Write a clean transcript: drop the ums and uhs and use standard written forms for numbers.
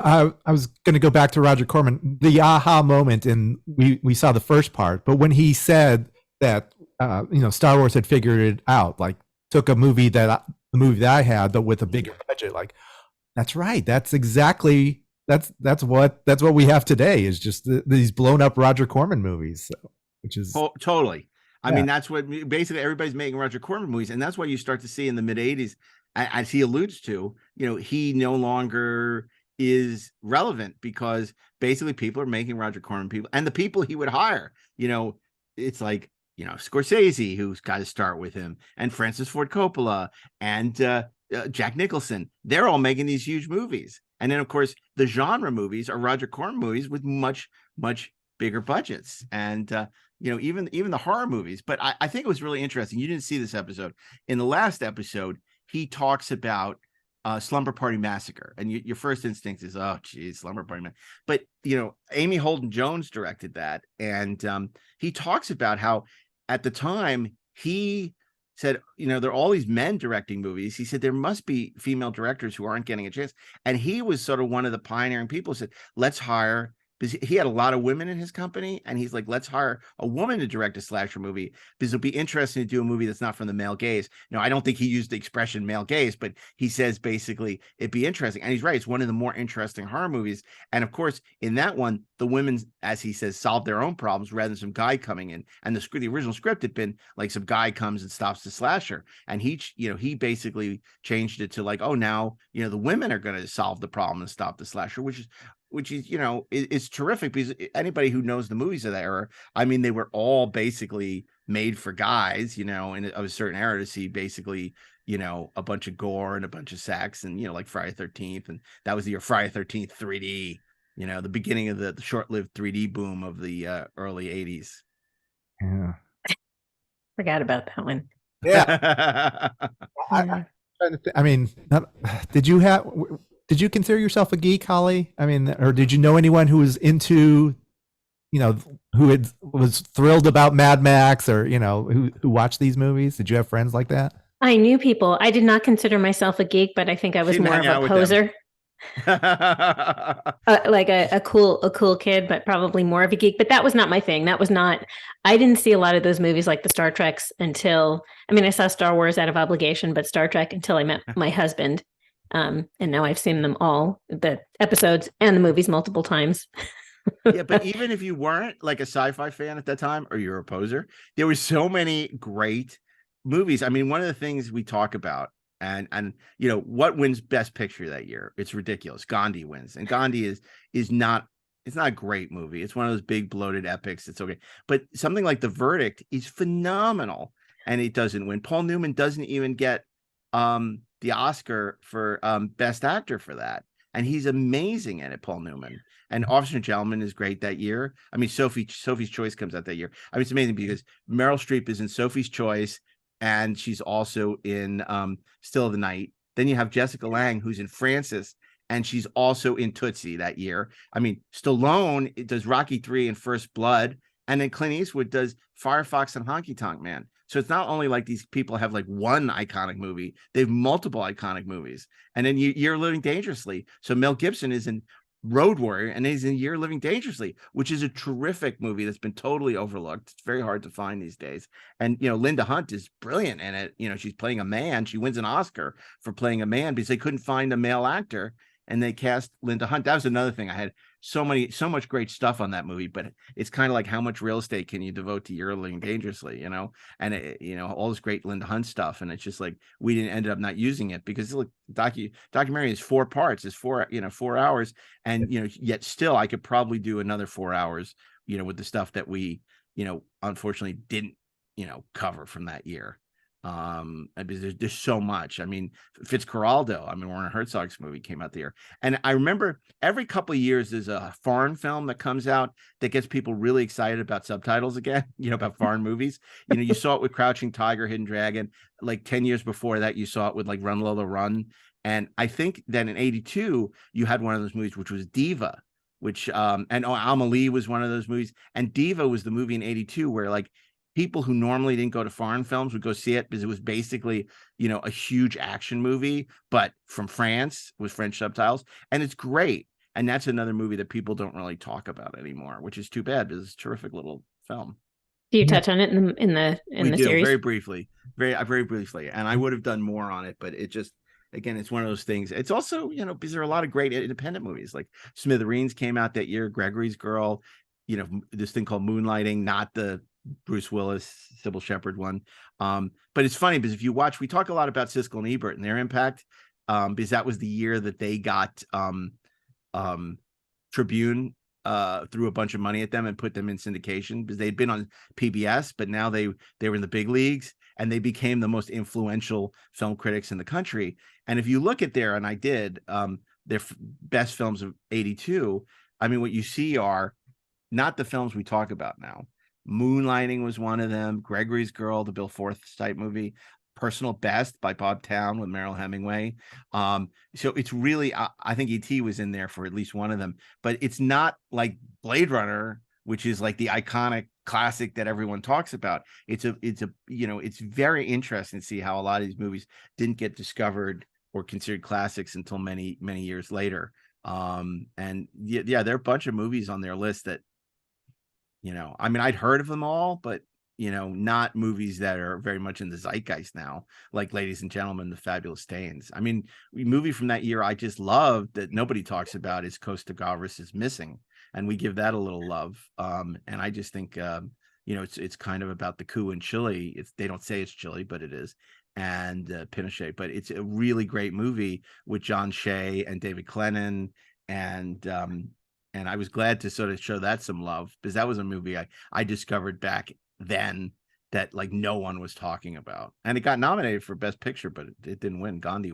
I was going to go back to Roger Corman, the aha moment, and we saw the first part, but when he said that Star Wars had figured it out, like took a movie the movie that I had, but with a bigger budget, like that's right, that's exactly that's what we have today is just these blown up Roger Corman movies, so, which is Totally. I yeah mean, that's what basically everybody's making Roger Corman movies, and that's why you start to see in the mid '80s, as he alludes to, he no longer is relevant because basically people are making Roger Corman people, and the people he would hire, it's like Scorsese, who's got to start with him, and Francis Ford Coppola, and Jack Nicholson. They're all making these huge movies, and then of course the genre movies are Roger Corman movies with much bigger budgets, and even the horror movies. But I think it was really interesting. You didn't see this episode. In the last episode, he talks about Slumber Party Massacre, and your first instinct is, oh geez, Slumber Party Man. But Amy Holden Jones directed that, and he talks about how at the time he said, there are all these men directing movies. He said there must be female directors who aren't getting a chance, and he was sort of one of the pioneering people who said, let's hire, because he had a lot of women in his company, and he's like, let's hire a woman to direct a slasher movie because it'll be interesting to do a movie that's not from the male gaze. Now, I don't think he used the expression male gaze, but he says basically it'd be interesting. And he's right. It's one of the more interesting horror movies. And of course, in that one, the women, as he says, solve their own problems rather than some guy coming in. And the original script had been like some guy comes and stops the slasher. And he basically changed it to like, oh, now, the women are going to solve the problem and stop the slasher, which is is terrific because anybody who knows the movies of that era, I mean, they were all basically made for guys, of a certain era to see basically, a bunch of gore and a bunch of sex and, like Friday 13th. And that was the year Friday 13th 3D, the beginning of the short-lived 3D boom of the early 80s. yeah Forgot about that one. yeah. I mean, did you consider yourself a geek, Holly? I mean, or did you know anyone who was into, who was thrilled about Mad Max, or who watched these movies? Did you have friends like that? I knew people. I did not consider myself a geek, but I think I was more of a poser. Like a cool kid, but probably more of a geek. But that was not my thing. I didn't see a lot of those movies like the Star Treks until, I saw Star Wars out of obligation, but Star Trek until I met my husband. And now I've seen them all, the episodes and the movies, multiple times. Yeah, but even if you weren't like a sci-fi fan at that time, or you're a poser, there were so many great movies. I mean, one of the things we talk about, and what wins Best Picture that year? It's ridiculous. Gandhi wins, and Gandhi is not. It's not a great movie. It's one of those big bloated epics. It's okay, but something like The Verdict is phenomenal, and it doesn't win. Paul Newman doesn't even get the Oscar for Best Actor for that, and he's amazing in it, Paul Newman. And Officer and Gentleman is great that year. I mean, Sophie's Choice comes out that year. I mean, it's amazing because Meryl Streep is in Sophie's Choice, and she's also in Still of the Night. Then you have Jessica Lange, who's in Frances, and she's also in Tootsie that year. I mean, Stallone does Rocky III and First Blood, and then Clint Eastwood does Firefox and Honky Tonk Man. So it's not only like these people have like one iconic movie, they have multiple iconic movies. And then You're Living Dangerously. So Mel Gibson is in Road Warrior, and he's in You're Living Dangerously, which is a terrific movie that's been totally overlooked. It's very hard to find these days. And, Linda Hunt is brilliant in it. She's playing a man. She wins an Oscar for playing a man because they couldn't find a male actor, and they cast Linda Hunt. That was another thing. I had so much great stuff on that movie, but it's kind of like how much real estate can you devote to You're Living Dangerously, and all this great Linda Hunt stuff. And it's just like, we didn't end up not using it because look, documentary is 4 parts, is 4 hours. And, yet still I could probably do another 4 hours, with the stuff that we, unfortunately didn't, cover from that year. There's so much. I mean, Fitzcarraldo, Werner Herzog's movie came out the year, and I remember every couple of years there's a foreign film that comes out that gets people really excited about subtitles again, about foreign movies. You saw it with Crouching Tiger, Hidden Dragon. Like 10 years before that, you saw it with like Run Lola Run. And I think then in '82 you had one of those movies, which was Diva, which Amelie was one of those movies, and Diva was the movie in '82 where like people who normally didn't go to foreign films would go see it because it was basically, a huge action movie, but from France with French subtitles. And it's great. And that's another movie that people don't really talk about anymore, which is too bad because it's a terrific little film. Do you Yeah. touch on it in We the do series? very briefly, very briefly, and I would have done more on it, but it just, again, it's one of those things. It's also, you know, because there are a lot of great independent movies, like Smithereens came out that year, Gregory's Girl, you know, this thing called Moonlighting, not the Bruce Willis, Sybil Shepherd one. But it's funny because if you watch, we talk a lot about Siskel and Ebert and their impact, because that was the year that they got Tribune threw a bunch of money at them and put them in syndication because they'd been on PBS, but now they were in the big leagues and they became the most influential film critics in the country. And if you look at their, and I did, their best films of 82, I mean, what you see are not the films we talk about now. Moonlighting was one of them. Gregory's Girl, the Bill Forth type movie. Personal Best by Bob Town with Merrill Hemingway. So it's really, I think E.T. was in there for at least one of them, but it's not like Blade Runner, which is like the iconic classic that everyone talks about. It's a, you know, it's very interesting to see how a lot of these movies didn't get discovered or considered classics until many, many years later. And yeah, there are a bunch of movies on their list that, you know, I mean, I'd heard of them all, but, you know, not movies that are very much in the zeitgeist now, like Ladies and Gentlemen, The Fabulous Stains. I mean, a movie from that year I just loved that nobody talks about is Costa Gavras is Missing, and we give that a little love. And I just think, you know, it's kind of about the coup in Chile. They don't say it's Chile, but it is, and Pinochet. But it's a really great movie with John Shea and David Clennon, and I was glad to sort of show that some love because that was a movie I discovered back then that like no one was talking about, and it got nominated for Best Picture, but it didn't win. Gandhi